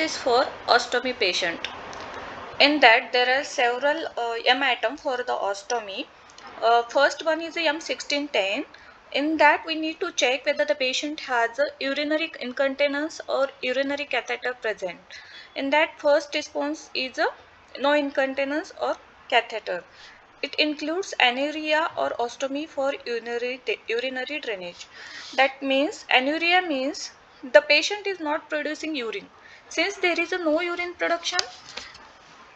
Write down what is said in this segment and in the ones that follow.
is for ostomy patient. In that there are several M item for the ostomy. First one is the M1610. In that we need to check whether the patient has a urinary incontinence or urinary catheter present. In that first response is a no incontinence or catheter. It includes anuria or ostomy for urinary drainage. That means anuria means the patient is not producing urine. Since there is a no urine production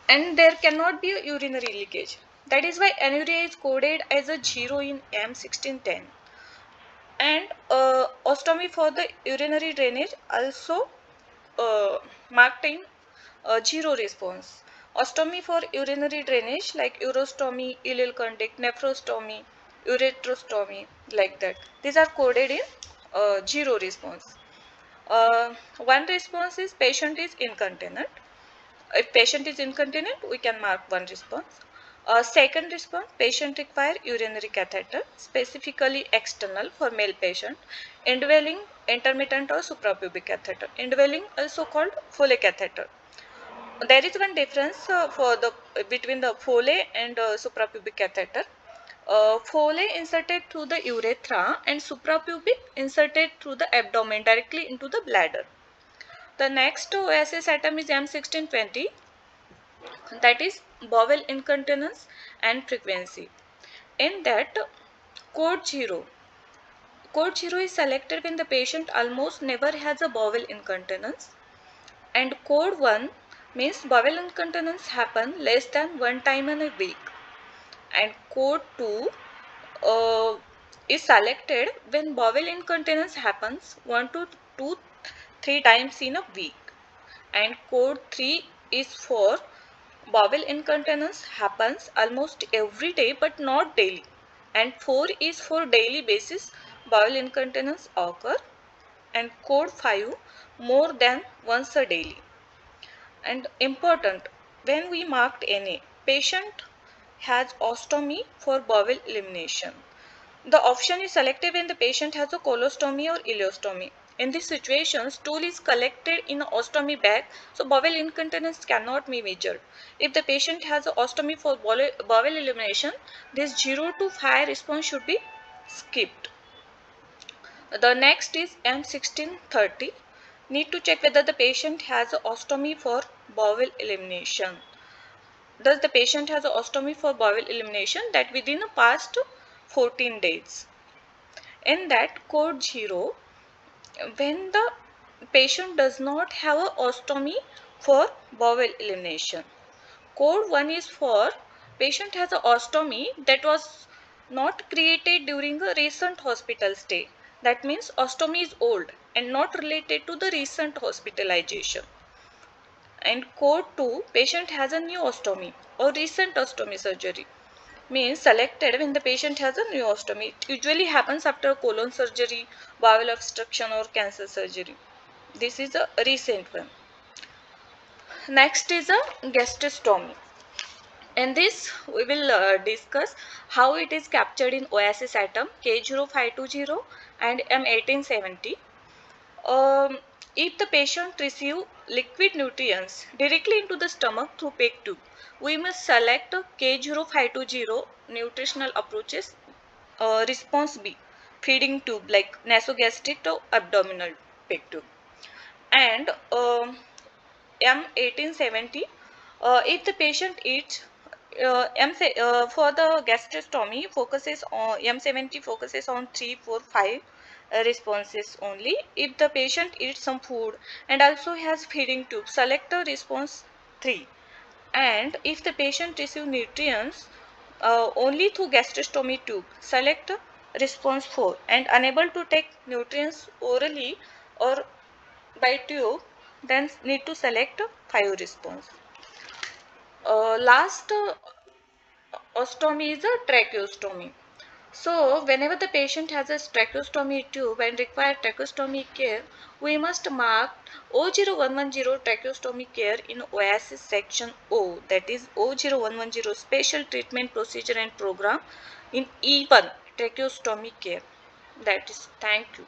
and there cannot be a urinary leakage. That is why anuria is coded as a 0 in M1610. And ostomy for the urinary drainage also marked in 0 response. Ostomy for urinary drainage like urostomy, ileal conduct, nephrostomy, ureterostomy, like that. These are coded in 0 response. One response is patient is incontinent. If patient is incontinent, we can mark one response. Second response, patient require urinary catheter, specifically external for male patient, indwelling, intermittent or suprapubic catheter. Indwelling also called Foley catheter. There is one difference between the Foley and suprapubic catheter. Foley inserted through the urethra and suprapubic inserted through the abdomen directly into the bladder. The next Oasis atom is M1620, that is bowel incontinence and frequency. In that, code 0. Code 0 is selected when the patient almost never has a bowel incontinence, and code 1 means bowel incontinence happen less than one time in a week, and code 2 uh, is selected when bowel incontinence happens 1 to 2 3 times in a week, and code 3 is for bowel incontinence happens almost every day but not daily, and 4 is for daily basis bowel incontinence occur, and code 5 more than once a daily. And important, when we marked NA, patient has ostomy for bowel elimination. The option is selected when the patient has a colostomy or ileostomy. In this situation, stool is collected in an ostomy bag, so bowel incontinence cannot be measured. If the patient has an ostomy for bowel elimination, this 0 to 5 response should be skipped. The next is M1630. Need to check whether the patient has an ostomy for bowel elimination. Thus, the patient has an ostomy for bowel elimination that within the past 14 days. In that code 0, when the patient does not have a ostomy for bowel elimination. Code 1 is for patient has a ostomy that was not created during a recent hospital stay. That means ostomy is old and not related to the recent hospitalization. And code 2, patient has a new ostomy or recent ostomy surgery. Means selected when the patient has a new ostomy. It usually happens after colon surgery, bowel obstruction or cancer surgery. This is a recent one. Next is a gastrostomy. In this we will discuss how it is captured in Oasis atom K0520 and M1870. If the patient receive liquid nutrients directly into the stomach through peg tube, we must select K0520 nutritional approaches. Response B, feeding tube like nasogastric or abdominal peg tube. And M1870, if the patient eats for the gastrostomy focuses on M70 focuses on 3, 4, 5 responses only. If the patient eats some food and also has feeding tube, select the response 3. And if the patient receives nutrients only through gastrostomy tube, select response 4. And unable to take nutrients orally or by tube, then need to select 5 response. Last ostomy is a tracheostomy. So whenever the patient has a tracheostomy tube and require tracheostomy care, we must mark O0110 tracheostomy care in Oasis section O, that is O0110 special treatment procedure and program in E1 tracheostomy care. That is, thank you.